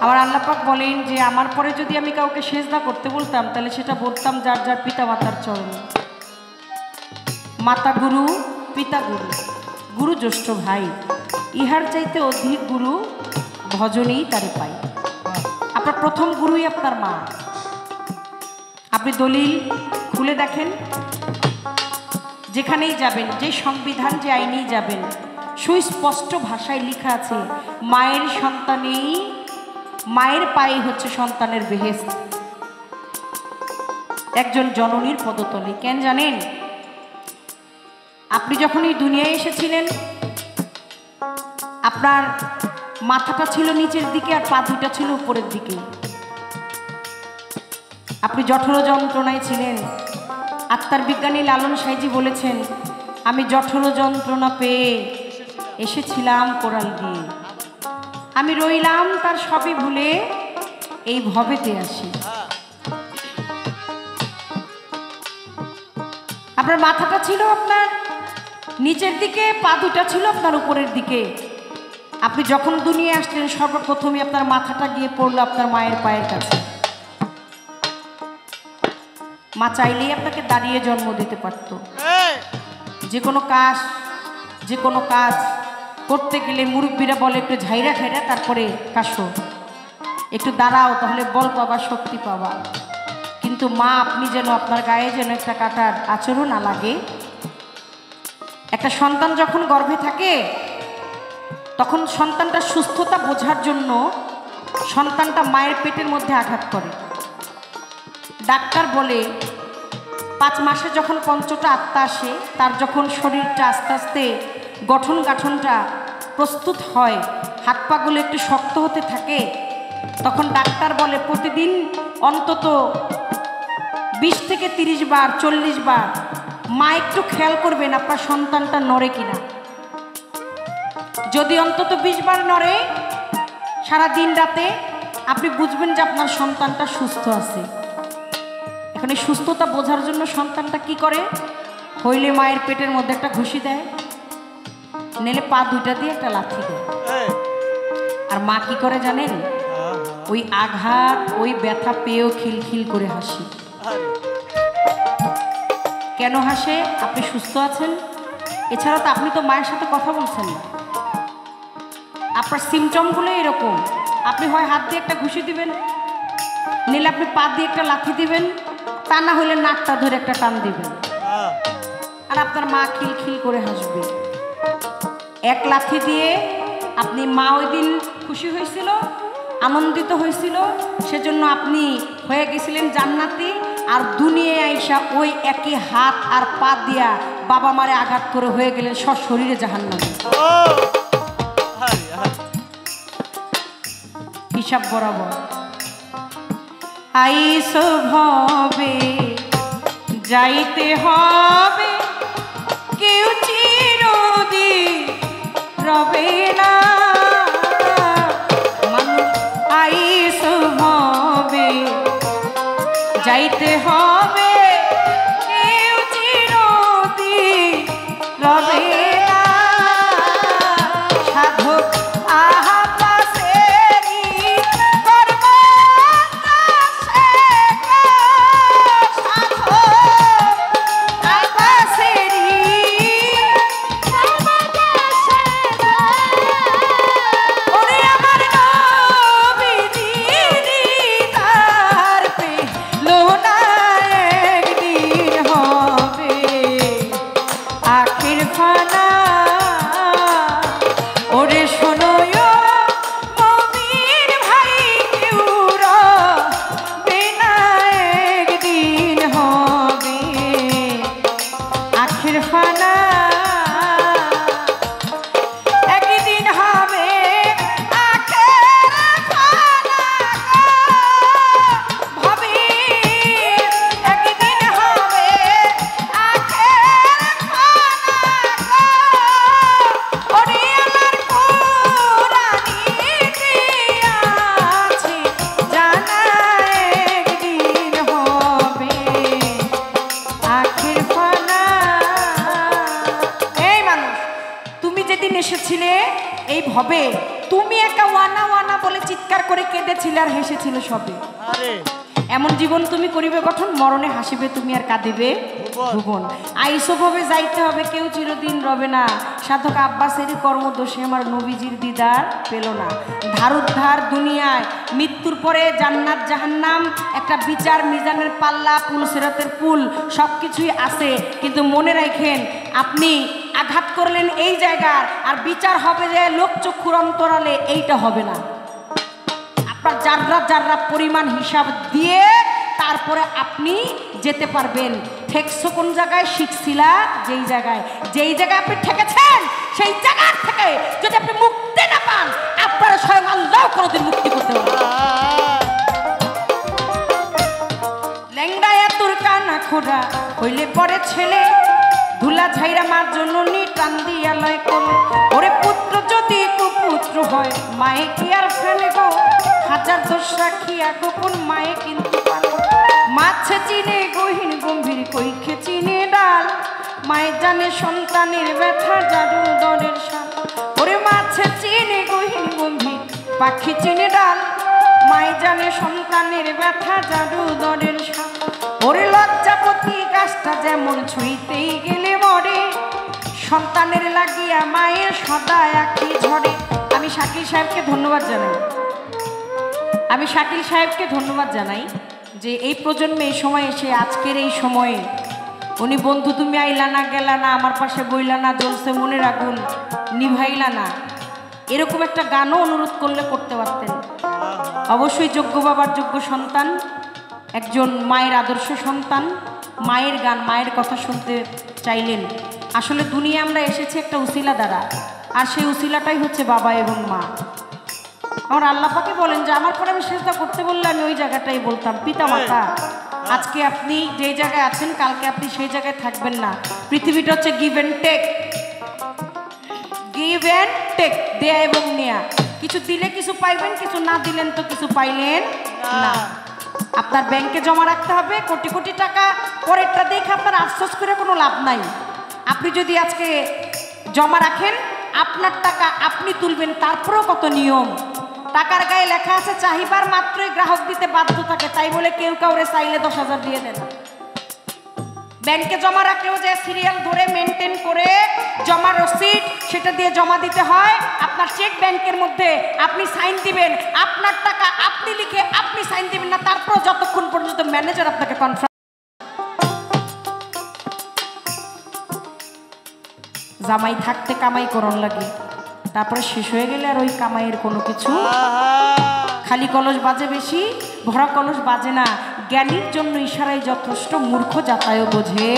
আমার আল্লাহ পাক বলেন যে আমার পরে যদি আমি কাউকে সেজদা করতে বলতাম তাহলে সেটা বলতাম যার যার পিতা মাতার চরণে। মাতা গুরু, পিতা গুরু, গুরু জ্যেষ্ঠ ভাই, ইহার চাইতে অধিক গুরু ভজনেই তারে পাই। আপনার প্রথম গুরুই আপনার মা। আপনি দলিল খুলে দেখেন, যেখানেই যাবেন, যে সংবিধান যে আইনেই যাবেন, সুস্পষ্ট ভাষায় লেখা আছে মায়ের সন্তানেই, মায়ের পায়ে হচ্ছে সন্তানের বেহেশত, একজন জননীর পদতলে। কেন জানেন? আপনি যখন এই দুনিয়ায় এসেছিলেন আপনার মাথাটা ছিল নিচের দিকে আর পা দুটা ছিল উপরের দিকে। আপনি জঠর যন্ত্রণায় ছিলেন। আত্মার বিজ্ঞানী লালন সাইজি বলেছেন, আমি জঠর যন্ত্রণা পেয়ে এসেছিলাম কোরাল দিয়ে, আমি রইলাম তার সবই ভুলে এই ভবেতে আসি। আপনার মাথাটা ছিল আপনার নিচের দিকে, পা দুটা ছিল আপনার উপরের দিকে। আপনি যখন দুনিয়ায় আসলেন সর্বপ্রথমে আপনার মাথাটা গিয়ে পড়লো আপনার মায়ের পায়ের কাছে। মা চাইলেই আপনাকে দাঁড়িয়ে জন্ম দিতে পারত। যে কোনো কাজ করতে গেলে মুরব্বীরা বলে একটু ঝাইরা ঠাইরা তারপরে কাশো, একটু দাঁড়াও তাহলে বল পাবা, শক্তি পাবা। কিন্তু মা আপনি যেন আপনার গায়ে যেন একটা কাটার আচরণ না লাগে। একটা সন্তান যখন গর্ভে থাকে তখন সন্তানটার সুস্থতা বোঝার জন্য সন্তানটা মায়ের পেটের মধ্যে আঘাত করে। ডাক্তার বলে 5 মাসে যখন পঞ্চটা আত্মা আসে, তার যখন শরীরটা আস্তে আস্তে গঠন গাঠনটা প্রস্তুত হয়, হাত পাগুলো একটু শক্ত হতে থাকে, তখন ডাক্তার বলে প্রতিদিন অন্তত 20 থেকে 30 বার 40 বার মা একটু খেয়াল করবেন আপনার সন্তানটা নড়ে কিনা। যদি অন্তত 20 বার নড়ে সারা দিন রাতে, আপনি বুঝবেন যে আপনার সন্তানটা সুস্থ আছে। এখানে সুস্থতা বোঝার জন্য সন্তানটা কি করে? হইলে মায়ের পেটের মধ্যে একটা ঘুষি দেয়, নেলে পা দুইটা দিয়ে একটা লাথি দেয়। আর মা কি করে জানেন? ওই আঘাত, ওই ব্যথা পেয়েও খিলখিল করে হাসি। কেন হাসে? আপনি সুস্থ আছেন। এছাড়া তো আপনি তো মায়ের সাথে কথা বলছেন না। আপনার সিমটমগুলো এরকম, আপনি হয় হাত দিয়ে একটা ঘুষি দিবেন, নিলে আপনি পা দিয়ে একটা লাথি দিবেন, তা না হলে নাকটা ধরে একটা টান দিবেন, আর আপনার মা খিলখিল করে হাসবে। এক লাথি দিয়ে আপনি মা ওই দিন খুশি হয়েছিল, আনন্দিত হয়েছিল, সেজন্য আপনি হয়ে গেছিলেন জান্নাতি। আর দুনিয়ায় আইসা ওই একই হাত আর পা দিয়া বাবা মারে আঘাত করে হয়ে গেলেন সশরীরে জাহান্নামী। হিসাব বরাবর আইসো ভবে যাইতে হবে, কেউ চিরদিন রবে না। আইসো ভবে যাইতে হবে, কেউ চিরদিন রবে না। সাধক এসেছিলে এই ভবে, তুমি একা ওয়ানা ওয়ানা বলে চিৎকার চিৎকার করে কেঁদেছিলে আর হেসেছিল সবে। এমন জীবন তুমি করিবে গঠন, মরণে হাসিবে তুমি আর কাঁদিবে ভুবন। আইসভাবে যাইতে হবে, কেউ চিরদিন রবে না। সাধক আব্বাসেরই কর্মদোষে আমার নবীজির দিদার পেল না। ধারুদ্ধার দুনিয়ায়, মৃত্যুর পরে জান্নাত জাহান্নাম, একটা বিচার মিজানের পাল্লা, পুল সিরাতের পুল, সব কিছুই আছে। কিন্তু মনে রাখেন, আপনি আঘাত করলেন এই জায়গার, আর বিচার হবে যে লোকচক্ষুর অন্তরালে, এইটা হবে না। আপনার যার্রা যার্রা পরিমাণ হিসাব দিয়ে তারপরে আপনি যেতে পারবেন। ঠেকছো কোন জায়গায়, শিখছিলা যেই জায়গায়, আপনি ঠেকেছেন সেই জায়গা থেকে যদি আপনি মুক্তি না পান, আপনারা স্বয়ং আল্লাহ কোনোদিন মুক্তি করতে পারবেন। ল্যাংড়ায় তোর কানা খোড়া হইলে পরে ছেলে, ধুলা ঝাইরা মার জন্য টান দিয়া লয় কোলে। ওরে পুত্র যদি কুপুত্র হয়, মায়ে কি আর ফেলে গো, হাজার দোষ রাখিয়া গোপন মায়ে কিন্তু পারে। মাছে চিনে গহীন গম্ভীর, কইখে চিনে ডাল, মায়ে জানে সন্তানের ব্যথা, জাদু দরের সাল। ওরে মাছে চিনে গহীন গম্ভীর, পাখি চিনে ডাল, মায়ে জানে সন্তানের ব্যথা, জাদু দরের সাল। ওরে লজ্জাপতি গাছটা যেমন ছুঁইতেই গেলে মরে, সন্তানের লাগিয়া মায়ের সদা আঁখি ঝরে। আমি শাকিল সাহেবকে ধন্যবাদ জানাই যে এই প্রজন্মে এই সময় এসে, আজকের এই সময়ে উনি বন্ধু তুমি আইলা না, গেলা না, আমার পাশে বইলা না, জ্বলছে মনের আগুন নিভাইলা না, এরকম একটা গানও অনুরোধ করলে করতে পারতেন। অবশ্যই যোগ্য বাবার যোগ্য সন্তান, একজন মায়ের আদর্শ সন্তান, মায়ের গান, মায়ের কথা শুনতে চাইলেন। আসলে দুনিয়া আমরা এসেছি একটা উসিলা দ্বারা, আর সেই উসিলাটাই হচ্ছে বাবা এবং মা। আমার আল্লাহ পাকে বলেন যে আমার পরে আমি সেজদা করতে বললে আমি ওই জায়গাটাই বলতাম, পিতা মাতা। আজকে আপনি যে জায়গায় আছেন, কালকে আপনি সেই জায়গায় থাকবেন না। পৃথিবীটা হচ্ছে গিভ অ্যান্ড টেক, দেয়া এবং নেয়া। কিছু দিলে কিছু পাইবেন, কিছু না দিলেন তো কিছু পাইলেন না। আপনার ব্যাংকে জমা রাখতে হবে কোটি কোটি টাকা, পরেরটা দেখে আপনার আফসোস করে কোনো লাভ নাই। আপনি যদি আজকে জমা রাখেন, আপনার টাকা আপনি তুলবেন, তারপরেও কত নিয়ম। টাকার গায়ে লেখা আছে চাহিবার মাত্রই গ্রাহক দিতে বাধ্য থাকে, তাই বলে কেউ কাউরে চাইলে 10,000 দিয়ে দেন। ব্যাংকে জমা রাখলেও যে সিরিয়াল ধরে মেনটেন করে জমা রসিদ সেটা দিয়ে জমা দিতে হয়। আপনার চেক ব্যাংকের মধ্যে আপনি সাইন দিবেন, আপনার টাকা আপনি লিখে আপনি সাইন দিবেন না, তারপর যতক্ষণ পর্যন্ত ম্যানেজার আপনাকে কনফার্ম। জামাই থাকতে কামাই করন লাগে, তারপরে শেষ হয়ে গেলে আর ওই কামাইয়ের কোনো কিছু। খালি কলস বাজে বেশি, ভরা কলস বাজে না। জ্ঞানীর জন্য ইশারাই যথেষ্ট, মূর্খ যাতায় বোঝে।